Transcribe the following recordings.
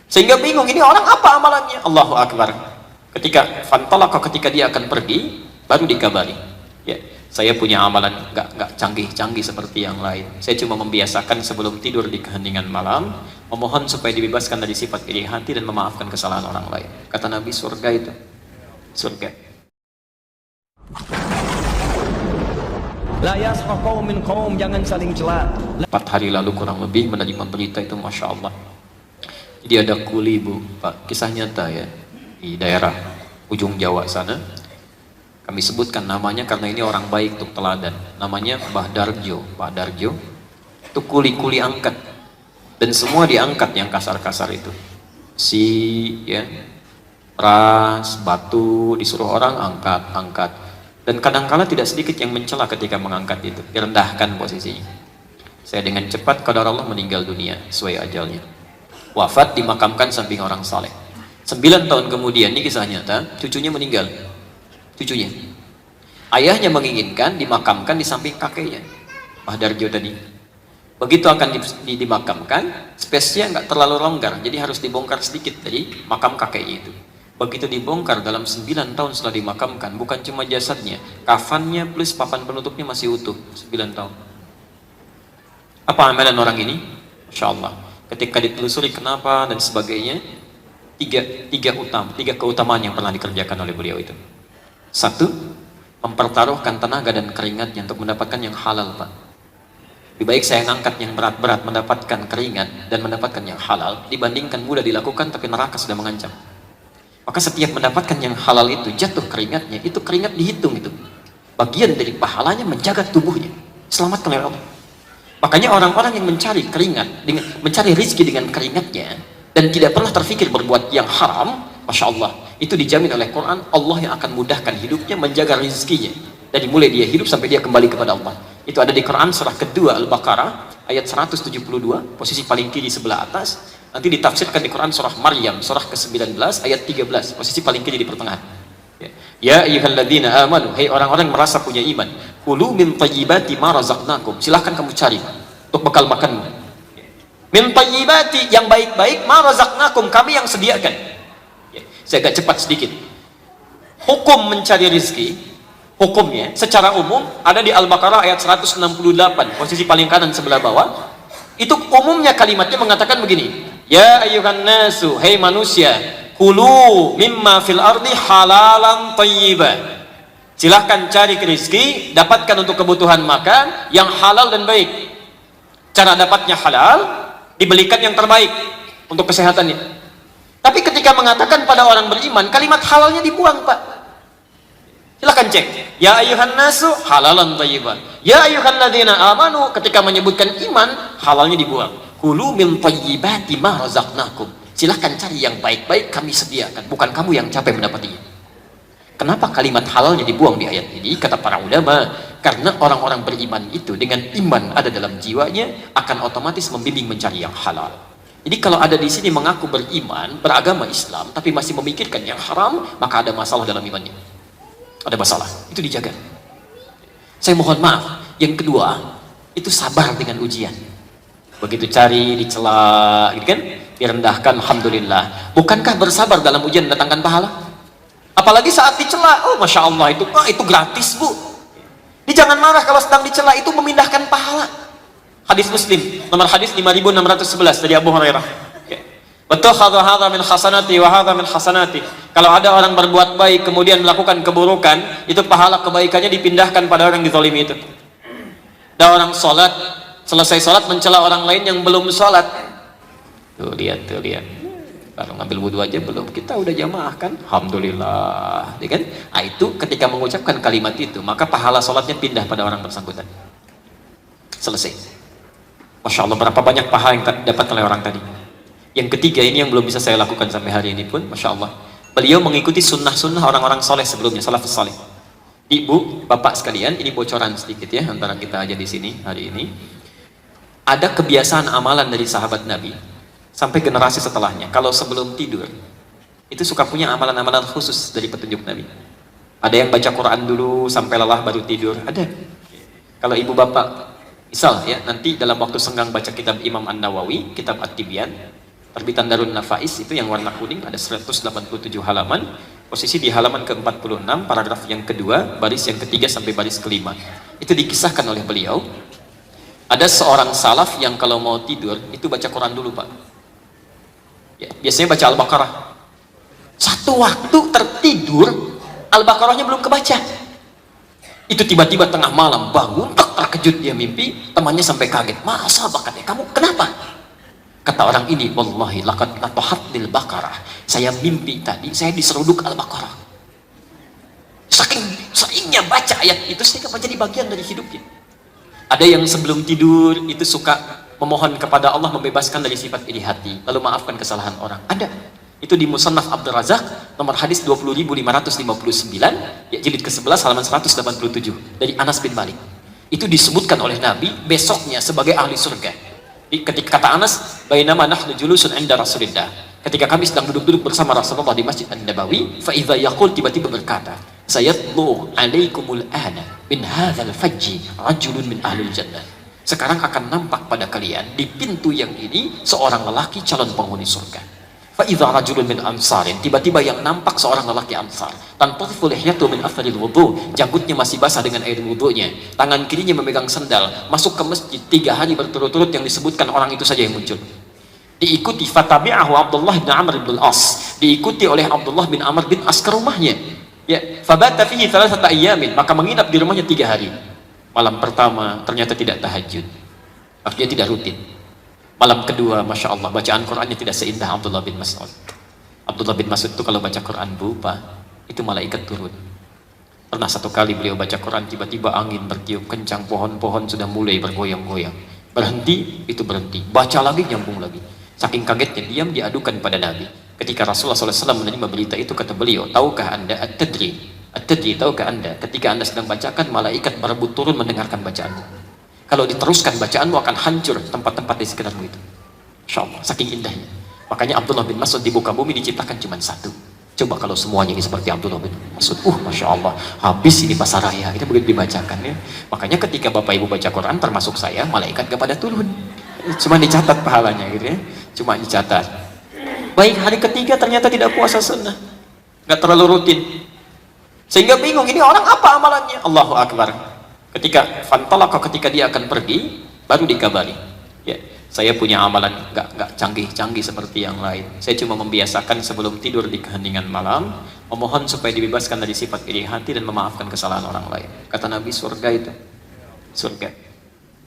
Sehingga bingung, ini orang apa amalannya? Allahu Akbar. Ketika dia akan pergi, baru dikabari, ya, saya punya amalan nggak canggih-canggih seperti yang lain. Saya cuma membiasakan sebelum tidur di keheningan malam, memohon supaya dibebaskan dari sifat iri hati dan memaafkan kesalahan orang lain. Kata Nabi, surga itu, surga. La yasqa qaumin qaum, jangan saling cela. 4 hari lalu kurang lebih menerima berita itu, masya Allah. Jadi ada kuli, Bu, Pak, kisah nyata ya, di daerah ujung Jawa sana. Kami sebutkan namanya karena ini orang baik untuk teladan. Namanya Mbah Darjo. Pak Darjo itu kuli-kuli angkat, dan semua diangkat yang kasar-kasar itu. Ya, ras, batu, disuruh orang angkat. Dan kadang-kala tidak sedikit yang mencela ketika mengangkat itu, direndahkan posisinya. Saya dengan cepat qadar Allah meninggal dunia sesuai ajalnya. Wafat dimakamkan samping orang saleh. 9 tahun kemudian, ini kisah nyata, cucunya meninggal. Cucunya, ayahnya menginginkan dimakamkan di samping kakeknya, Pak Darjo tadi. Begitu akan dimakamkan, spesiesnya nggak terlalu longgar, jadi harus dibongkar sedikit dari makam kakeknya itu. Begitu dibongkar, dalam 9 tahun setelah dimakamkan, bukan cuma jasadnya, kafannya plus papan penutupnya masih utuh. 9 tahun. Apa amalan orang ini? Masya Allah. Ketika ditelusuri kenapa dan sebagainya, tiga keutamaan yang pernah dikerjakan oleh beliau itu. 1, mempertaruhkan tenaga dan keringatnya untuk mendapatkan yang halal, Pak. Lebih baik saya ngangkat yang berat-berat, mendapatkan keringat dan mendapatkan yang halal, dibandingkan mudah dilakukan tapi neraka sudah mengancam. Maka setiap mendapatkan yang halal itu, jatuh keringatnya, itu keringat dihitung itu. Bagian dari pahalanya menjaga tubuhnya, selamatkan oleh Allah. Makanya orang-orang yang mencari keringat, mencari rizki dengan keringatnya, dan tidak pernah terfikir berbuat yang haram, Masya Allah, itu dijamin oleh Quran, Allah yang akan mudahkan hidupnya, menjaga rizkinya. Dari mulai dia hidup sampai dia kembali kepada Allah. Itu ada di Quran surah kedua Al-Baqarah, ayat 172, posisi paling kiri sebelah atas. Nanti ditafsirkan di Quran surah Maryam, surah ke-19, ayat 13, posisi paling kiri di pertengahan. Ya ayyuhalladzina amanu, hai orang-orang yang merasa punya iman, kulu min thayyibati ma razaqnakum, silahkan kamu cari untuk bekal makanmu. Min thayyibati, yang baik-baik, ma razaqnakum, kami yang sediakan. Saya agak cepat sedikit. Hukum mencari rizki, hukumnya secara umum ada di Al-Baqarah ayat 168, posisi paling kanan sebelah bawah. Itu umumnya kalimatnya mengatakan begini, ya ayyuhan nasu, hai manusia, kulu mimma fil ardi halalan thayyiban, silahkan cari rizki, dapatkan untuk kebutuhan makan yang halal dan baik. Cara dapatnya halal, dibelikan yang terbaik untuk kesehatannya. Tapi ketika mengatakan pada orang beriman, kalimat halalnya dibuang, Pak. Silahkan cek, ya ayyuhan nasu halalan thayyiban, ya ayyuhalladzina amanu, ketika menyebutkan iman, halalnya dibuang. Kulu min thayyibati ma razaqnakum, silahkan cari yang baik-baik, kami sediakan, bukan kamu yang capek mendapatinya. Kenapa kalimat halalnya dibuang di ayat ini? Kata para ulama, karena orang-orang beriman itu dengan iman ada dalam jiwanya, akan otomatis membimbing mencari yang halal. Jadi kalau ada di sini mengaku beriman, beragama Islam, tapi masih memikirkan yang haram, maka ada masalah dalam imannya. Ada masalah, itu dijaga. Saya mohon maaf. Yang kedua, itu sabar dengan ujian. Begitu cari, dicela, gitu kan? Direndahkan, alhamdulillah. Bukankah bersabar dalam ujian mendatangkan pahala? Apalagi saat dicela, oh masya Allah, itu gratis, Bu. Ini jangan marah kalau sedang dicela, itu memindahkan pahala. Hadis Muslim, nomor hadis 5611 dari Abu Hurairah. Betul, hadza min hasanati wa hadza min hasanati. Kalau ada orang berbuat baik kemudian melakukan keburukan, itu pahala kebaikannya dipindahkan pada orang dizalimi itu. Ada orang sholat, selesai sholat mencela orang lain yang belum sholat. Tuh lihat. Baru ngambil wudhu aja belum, kita udah jamaah kan? Alhamdulillah, ya kan? Nah, itu ketika mengucapkan kalimat itu, maka pahala sholatnya pindah pada orang bersangkutan. Selesai. Masya Allah, berapa banyak pahala yang dapat oleh orang tadi. Yang ketiga ini yang belum bisa saya lakukan sampai hari ini pun, Masya Allah, beliau mengikuti sunnah-sunnah orang-orang soleh sebelumnya, salafus soleh. Ibu, bapak sekalian, ini bocoran sedikit ya antara kita aja di sini hari ini. Ada kebiasaan amalan dari sahabat Nabi sampai generasi setelahnya. Kalau sebelum tidur, itu suka punya amalan-amalan khusus dari petunjuk Nabi. Ada yang baca Quran dulu sampai lelah baru tidur, ada. Kalau ibu bapak, misal ya, nanti dalam waktu senggang baca kitab Imam An-Nawawi, kitab At-Tibyan, Terbitan Darun Nafais itu yang warna kuning, ada 187 halaman, posisi di halaman ke-46, paragraf yang kedua, baris yang ketiga sampai baris kelima. Itu dikisahkan oleh beliau, ada seorang salaf yang kalau mau tidur itu baca Quran dulu, Pak. Ya, biasanya baca Al-Baqarah. Satu waktu tertidur, Al-Baqarahnya belum kebaca. Itu tiba-tiba tengah malam bangun, terkejut dia mimpi, temannya sampai kaget. Masa bakatnya kamu kenapa? Kata orang ini, wallahi laqad latahatil Baqarah. Saya mimpi tadi, saya diseruduk Al-Baqarah. Saking seringnya baca ayat itu sehingga menjadi bagian dari hidupnya. Ada yang sebelum tidur itu suka memohon kepada Allah membebaskan dari sifat iri hati, lalu maafkan kesalahan orang. Ada. Itu di Musannaf Abdul Razak, nomor hadis 20.559, ya, jilid ke-11 halaman 187 dari Anas bin Malik. Itu disebutkan oleh Nabi besoknya sebagai ahli surga. Ketika kata Anas, bainama nahnu julusun 'inda Rasulillah. Ketika kami sedang duduk-duduk bersama Rasulullah di Masjid An-Nabawi, fa idza yaqul, tiba-tiba berkata, sayatlu 'alaikumul ana min hadzal fajji rajulun min ahlil jannah. Sekarang akan nampak pada kalian di pintu yang ini seorang lelaki calon penghuni surga. Fa idza rajulun min ansarin, tiba-tiba yang nampak seorang lelaki ansar. Tantafu lihyatu min atharil wudu, janggutnya masih basah dengan air wudunya. Tangan kirinya memegang sendal, masuk ke masjid 3 hari berturut-turut, yang disebutkan orang itu saja yang muncul. Diikuti fatabi'ahu Abdullah bin Amr bin As, diikuti oleh Abdullah bin Amr bin As ke rumahnya. Ya, fabata fihi 3 ayyamin, maka menginap di rumahnya 3 hari. Malam pertama ternyata tidak tahajud. Artinya tidak rutin. Malam kedua, Masya Allah, bacaan Qurannya tidak seindah Abdullah bin Mas'ud. Abdullah bin Mas'ud itu kalau baca Quran lupa, itu malaikat turun. Pernah satu kali beliau baca Quran, tiba-tiba angin bertiup kencang, pohon-pohon sudah mulai bergoyang-goyang. Berhenti, itu berhenti. Baca lagi, nyambung lagi. Saking kagetnya, diam diadukan pada Nabi. Ketika Rasulullah SAW menerima berita itu, kata beliau, tahukah anda at-tadri? At-tadri, tahukah anda, ketika anda sedang bacakan, malaikat berebut turun mendengarkan bacaanmu. Kalau diteruskan bacaanmu akan hancur tempat-tempat di sekitarmu itu. Insya Allah, saking indahnya. Makanya Abdullah bin Mas'ud di muka bumi diciptakan cuma 1. Coba kalau semuanya ini seperti Abdullah bin Mas'ud, Masya Allah, habis ini pasar raya. Ini begitu dibacakan ya. Makanya ketika Bapak Ibu baca Quran, termasuk saya, malaikat gak pada turun. Cuma dicatat pahalanya gitu ya. Cuma dicatat. Baik, hari ketiga ternyata tidak puasa sunnah. Gak terlalu rutin. Sehingga bingung, ini orang apa amalannya? Allahu Akbar. Ketika dia akan pergi, baru dikabari, ya, saya punya amalan nggak canggih-canggih seperti yang lain. Saya cuma membiasakan sebelum tidur di keheningan malam, memohon supaya dibebaskan dari sifat iri hati dan memaafkan kesalahan orang lain. Kata Nabi, surga itu, surga.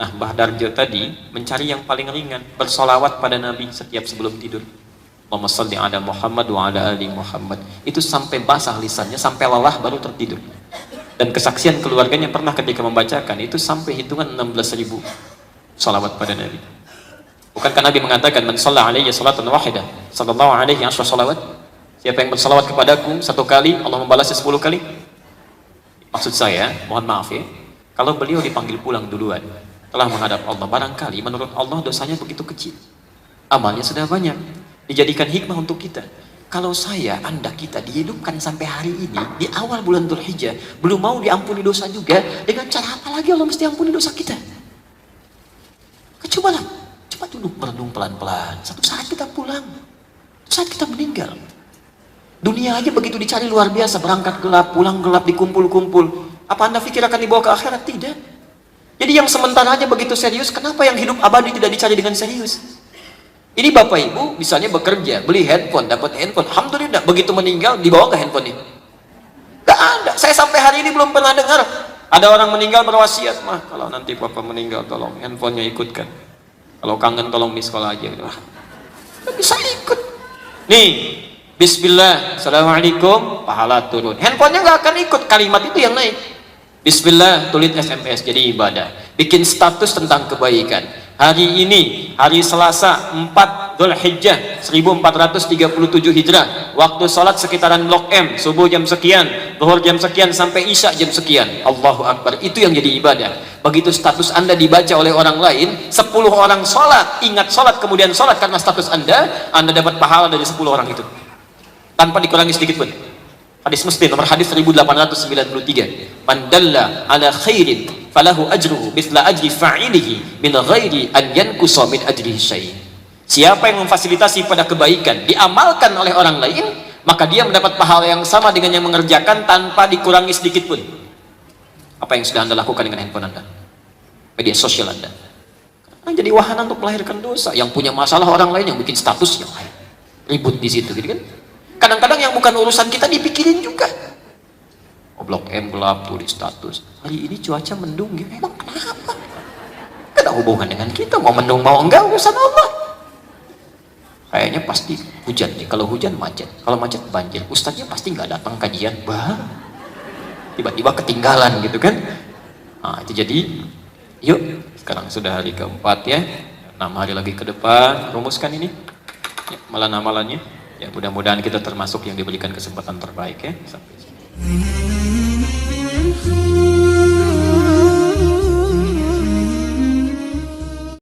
Nah, Mbah Darjo tadi mencari yang paling ringan, bersolawat pada Nabi setiap sebelum tidur. Allahumma shalli ala Muhammad wa ala ali Muhammad. Itu sampai basah lisannya, sampai lelah baru tertidur. Dan kesaksian keluarganya pernah ketika membacakan itu sampai hitungan 16.000 salawat pada Nabi. Bukankah Nabi mengatakan, man shalla alaihi salatan wahidah sallallahu alaihi asyra salawat, siapa yang bersalawat kepadaku 1 kali, Allah membalasnya 10 kali. Maksud saya, mohon maaf ya, kalau beliau dipanggil pulang duluan telah menghadap Allah, barangkali menurut Allah dosanya begitu kecil, amalnya sudah banyak, dijadikan hikmah untuk kita. Kalau saya, anda, kita dihidupkan sampai hari ini di awal bulan Dzulhijjah, belum mau diampuni dosa juga, dengan cara apa lagi Allah mesti ampuni dosa kita? Cobalah, coba duduk merenung pelan-pelan. Satu saat kita pulang, satu saat kita meninggal. Dunia aja begitu dicari luar biasa, berangkat gelap, pulang gelap, dikumpul-kumpul. Apa anda pikir akan dibawa ke akhirat? Tidak. Jadi yang sementara aja begitu serius, kenapa yang hidup abadi tidak dicari dengan serius? Ini Bapak Ibu misalnya bekerja, beli handphone, dapat handphone, alhamdulillah, begitu meninggal dibawa ke handphone ini. Gak ada. Saya sampai hari ini belum pernah dengar ada orang meninggal berwasiat, mah kalau nanti Bapak meninggal tolong handphonenya ikutkan. Kalau kangen tolong di sekolah aja. Gak bisa ikut. Nih, Bismillah, Assalamualaikum, pahala turun. Handphonenya gak akan ikut, kalimat itu yang naik. Bismillah, tulis SMS jadi ibadah. Bikin status tentang kebaikan. Hari ini, hari Selasa 4 Dzulhijjah 1437 Hijrah, waktu sholat sekitaran Blok M, subuh jam sekian, zuhur jam sekian, sampai isya jam sekian. Allahu Akbar, itu yang jadi ibadah. Begitu status anda dibaca oleh orang lain, 10 orang sholat, ingat sholat kemudian sholat karena status anda dapat pahala dari 10 orang itu tanpa dikurangi sedikit pun. Hadis Muslim nomor hadis 1893, man dalla ala khairin falahu ajruhu mithla ajri fa'ilihi min ghairi an yankusa min ajrihi syai'. Siapa yang memfasilitasi pada kebaikan diamalkan oleh orang lain, maka dia mendapat pahala yang sama dengan yang mengerjakan tanpa dikurangi sedikit pun. Apa yang sudah Anda lakukan dengan handphone Anda, media sosial Anda, jadi wahana untuk melahirkan dosa. Yang punya masalah orang lain yang bikin status yang lain, ribut di situ, gitu kan? Kadang-kadang yang bukan urusan kita dipikirin juga. Blok M gelap tulis status, hari ini cuaca mendung, ya emang kenapa? Gak ada hubungan dengan kita, mau mendung mau enggak urusan Allah. Kayaknya pasti hujan nih, kalau hujan macet, kalau macet banjir, ustadznya pasti nggak datang kajian, bah, tiba-tiba ketinggalan gitu kan. Nah itu jadi, yuk sekarang sudah hari keempat ya, 6 hari lagi ke depan, rumuskan ini ya, amalan-amalannya ya, mudah-mudahan kita termasuk yang diberikan kesempatan terbaik ya. Sampai sini.